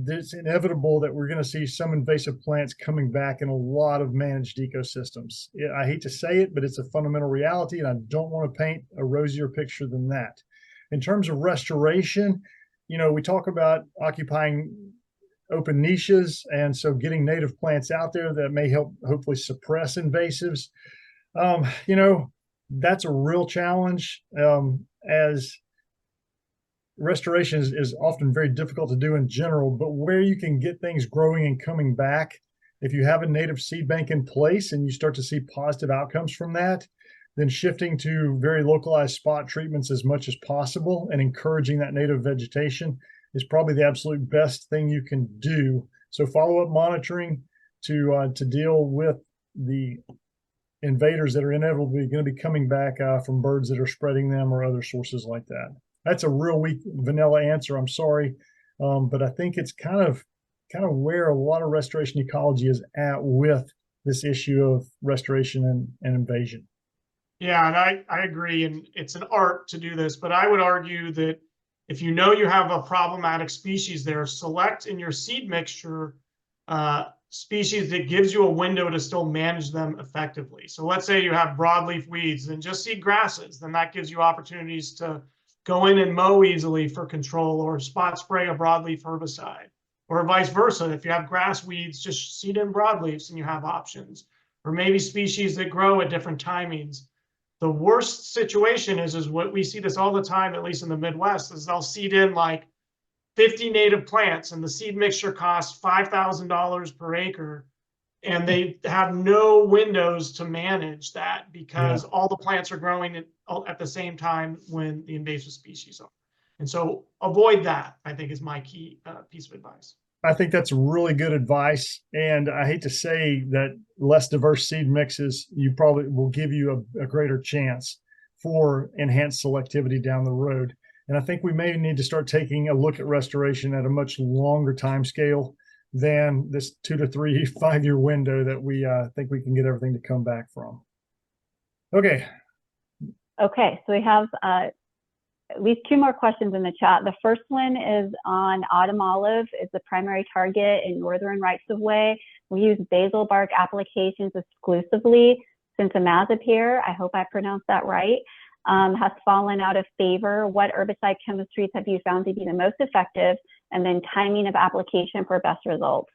it's inevitable that we're going to see some invasive plants coming back in a lot of managed ecosystems. I hate to say it, but it's a fundamental reality, and I don't want to paint a rosier picture than that. In terms of restoration, we talk about occupying open niches, and so getting native plants out there that may help hopefully suppress invasives. That's a real challenge, as restoration is often very difficult to do in general, but where you can get things growing and coming back, if you have a native seed bank in place and you start to see positive outcomes from that, then shifting to very localized spot treatments as much as possible and encouraging that native vegetation is probably the absolute best thing you can do. So follow-up monitoring to deal with the invaders that are inevitably going to be coming back from birds that are spreading them or other sources like that. That's a real weak vanilla answer. I'm sorry, but I think it's kind of where a lot of restoration ecology is at with this issue of restoration and invasion. Yeah, and I agree, and it's an art to do this, but I would argue that if you know you have a problematic species there, select in your seed mixture species that gives you a window to still manage them effectively. So let's say you have broadleaf weeds, then just seed grasses. Then that gives you opportunities to go in and mow easily for control, or spot spray a broadleaf herbicide, or vice versa. If you have grass weeds, just seed in broadleafs and you have options, or maybe species that grow at different timings. The worst situation is what we see this all the time, at least in the Midwest, is they'll seed in like 50 native plants and the seed mixture costs $5,000 per acre. And they have no windows to manage that because all the plants are growing at the same time when the invasive species are. And so avoid that, I think, is my key piece of advice. I think that's really good advice. And I hate to say that less diverse seed mixes, you probably will give you a greater chance for enhanced selectivity down the road. And I think we may need to start taking a look at restoration at a much longer time scale than this 2 to 3, 5 year window that we think we can get everything to come back from. Okay. Okay, so we have at least 2 more questions in the chat. The first one is on autumn olive. It's the primary target in northern rights of way. We use basal bark applications exclusively since imazapyr, I hope I pronounced that right, has fallen out of favor. What herbicide chemistries have you found to be the most effective? And then timing of application for best results.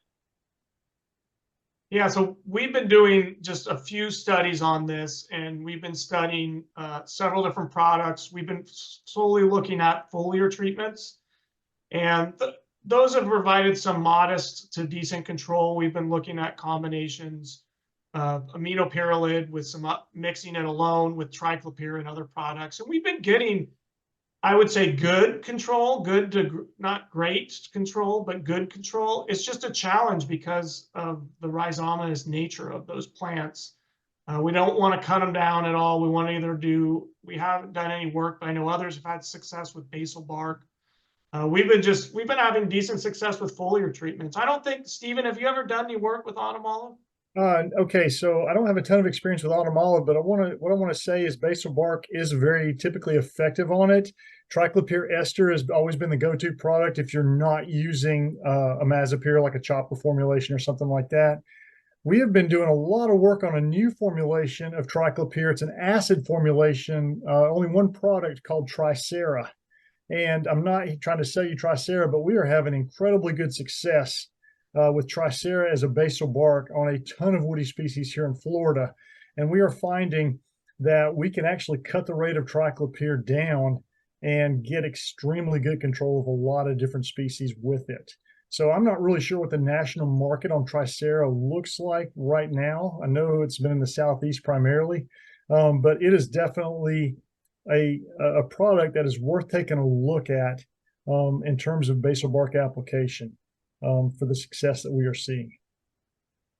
Yeah, so we've been doing just a few studies on this, and we've been studying several different products. We've been solely looking at foliar treatments, and those have provided some modest to decent control. We've been looking at combinations of aminopyrrolid with some mixing it alone with triclopyr and other products, and we've been getting, I would say, good control, good to not great control, but good control. It's just a challenge because of the rhizomatous nature of those plants. We don't want to cut them down at all. We want to either we haven't done any work, but I know others have had success with basal bark. We've been having decent success with foliar treatments. I don't think, Stephen, have you ever done any work with autumn olive? Okay, so I don't have a ton of experience with autumn olive, but what I want to say is basal bark is very typically effective on it. Triclopyr ester has always been the go-to product if you're not using imazapyr, like a chopper formulation or something like that. We have been doing a lot of work on a new formulation of triclopyr. It's an acid formulation, only one product called Tricera. And I'm not trying to sell you Tricera, but we are having incredibly good success with Tricera as a basal bark on a ton of woody species here in Florida. And we are finding that we can actually cut the rate of triclopyr down and get extremely good control of a lot of different species with it. So I'm not really sure what the national market on Tricera looks like right now. I know it's been in the Southeast primarily, but it is definitely a product that is worth taking a look at in terms of basal bark application for the success that we are seeing.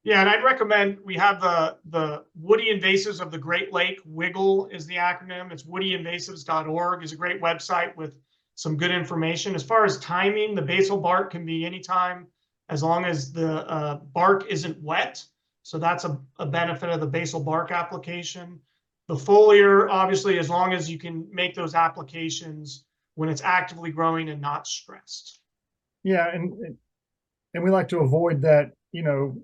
Yeah, and I'd recommend we have the woody invasives of the Great Lake. WIGGLE is the acronym. It's woodyinvasives.org is a great website with some good information. As far as timing, the basal bark can be anytime as long as the bark isn't wet. So that's a benefit of the basal bark application. The foliar, obviously, as long as you can make those applications when it's actively growing and not stressed. Yeah, and we like to avoid that,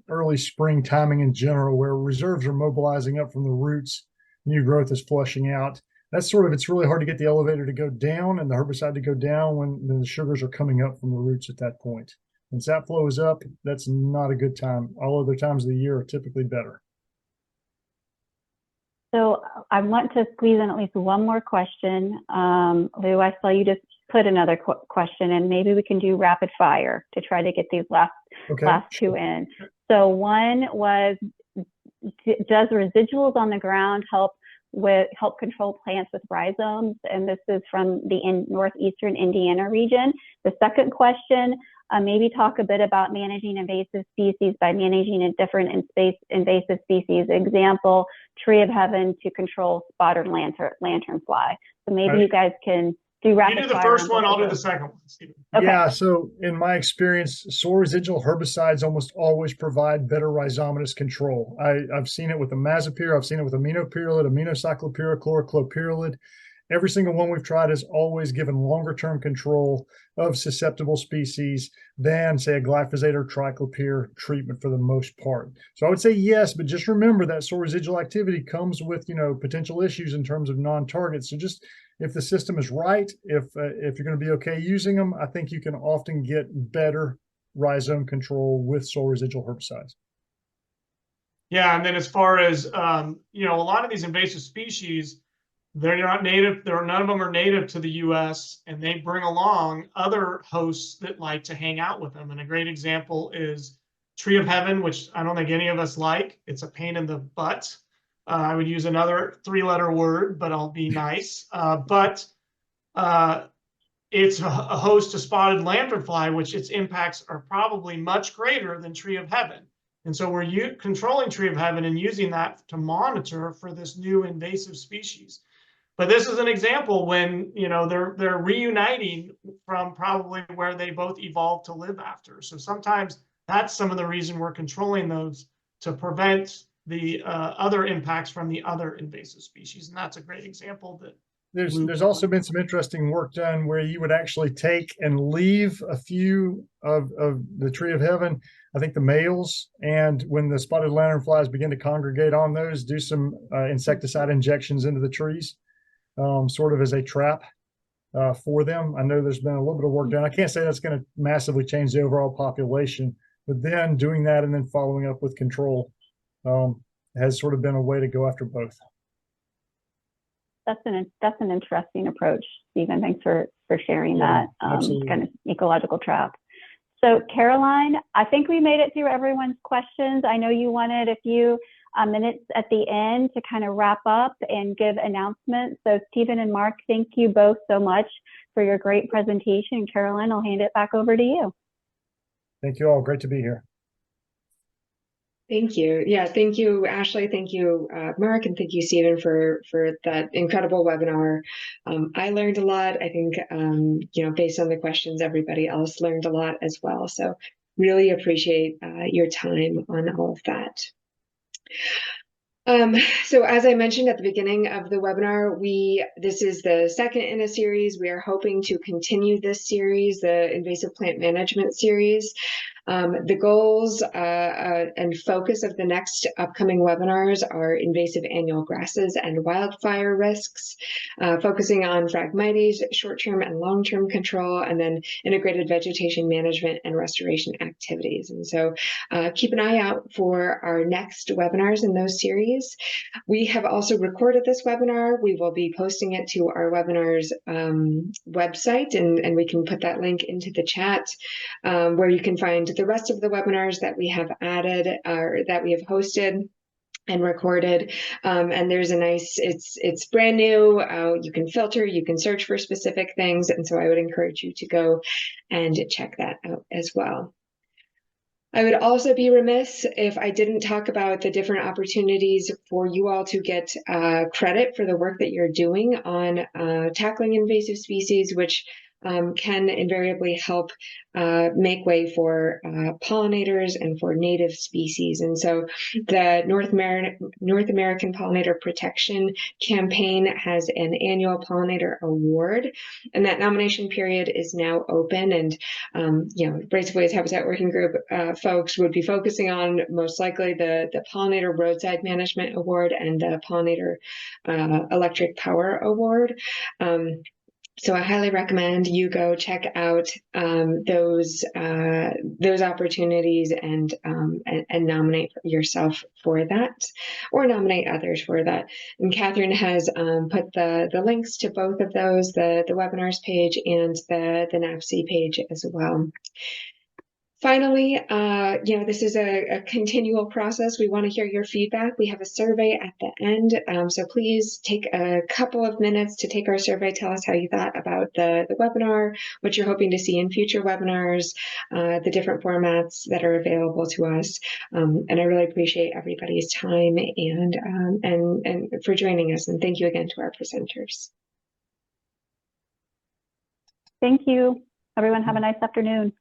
early spring timing in general, where reserves are mobilizing up from the roots, new growth is flushing out. It's really hard to get the elevator to go down and the herbicide to go down when the sugars are coming up from the roots at that point. When sap flow is up, that's not a good time. All other times of the year are typically better. So I want to squeeze in at least one more question. Lou, I saw you just put another question, and maybe we can do rapid fire to try to get these last two in. So one was, does residuals on the ground help control plants with rhizomes? And this is from the northeastern Indiana region. The second question, maybe talk a bit about managing invasive species by managing a different invasive species. Example, tree of heaven to control spotted lanternfly. So maybe you guys can do rapid fire. You do the first one, I'll do the second one, Stephen. Okay. Yeah, so in my experience, soil residual herbicides almost always provide better rhizomatous control. I've seen it with imazapyr, I've seen it with aminopyrrolid, aminocyclopyr, chloroclopyrrolid. Every single one we've tried has always given longer term control of susceptible species than, say, a glyphosate or triclopyr treatment for the most part. So I would say yes, but just remember that soil residual activity comes with, potential issues in terms of non-targets. So just if the system is right, if you're going to be okay using them, I think you can often get better rhizome control with soil residual herbicides. Yeah, and then as far as a lot of these invasive species, they're not native. None of them are native to the U.S., and they bring along other hosts that like to hang out with them. And a great example is tree of heaven, which I don't think any of us like. It's a pain in the butt. I would use another 3-letter word, but I'll be nice. But it's a host to spotted lanternfly, which its impacts are probably much greater than tree of heaven. And so we're controlling tree of heaven and using that to monitor for this new invasive species. But this is an example when they're reuniting from probably where they both evolved to live after. So sometimes that's some of the reason we're controlling those to prevent the other impacts from the other invasive species. And that's a great example that there's also been some interesting work done where you would actually take and leave a few of the tree of heaven, I think the males, and when the spotted lanternflies begin to congregate on those, do some insecticide injections into the trees, sort of as a trap for them. I know there's been a little bit of work done. I can't say that's going to massively change the overall population, but then doing that and then following up with control has sort of been a way to go after both. That's an interesting approach, Stephen. Thanks for sharing that kind of ecological trap. So Caroline, I think we made it through everyone's questions. I know you wanted a few minutes at the end to kind of wrap up and give announcements. So Stephen and Mark, thank you both so much for your great presentation. Caroline, I'll hand it back over to you. Thank you all. Great to be here. Thank you. Yeah, thank you, Ashley. Thank you, Mark, and thank you, Stephen, for that incredible webinar. I learned a lot. I think, based on the questions, everybody else learned a lot as well. So really appreciate your time on all of that. So as I mentioned at the beginning of the webinar, this is the second in a series. We are hoping to continue this series, the invasive plant management series. The goals and focus of the next upcoming webinars are invasive annual grasses and wildfire risks, focusing on Phragmites, short-term and long-term control, and then integrated vegetation management and restoration activities. And so keep an eye out for our next webinars in those series. We have also recorded this webinar. We will be posting it to our webinars website, and we can put that link into the chat where you can find the rest of the webinars that we have added or that we have hosted. and recorded. And there's a nice, it's brand new. You can filter, you can search for specific things. And so I would encourage you to go and check that out as well. I would also be remiss if I didn't talk about the different opportunities for you all to get credit for the work that you're doing on tackling invasive species, which can invariably help make way for pollinators and for native species. And so the North American Pollinator Protection Campaign has an annual pollinator award, and that nomination period is now open. And Rights of Ways Habitat Working Group folks would be focusing on most likely the Pollinator Roadside Management Award and the Pollinator Electric Power Award. So I highly recommend you go check out those opportunities and nominate yourself for that, or nominate others for that. And Catherine has put the links to both of those, the webinars page and the NAPC page as well. Finally, this is a continual process. We want to hear your feedback. We have a survey at the end, so please take a couple of minutes to take our survey. Tell us how you thought about the webinar, what you're hoping to see in future webinars, the different formats that are available to us. And I really appreciate everybody's time and for joining us. And thank you again to our presenters. Thank you. Everyone have a nice afternoon.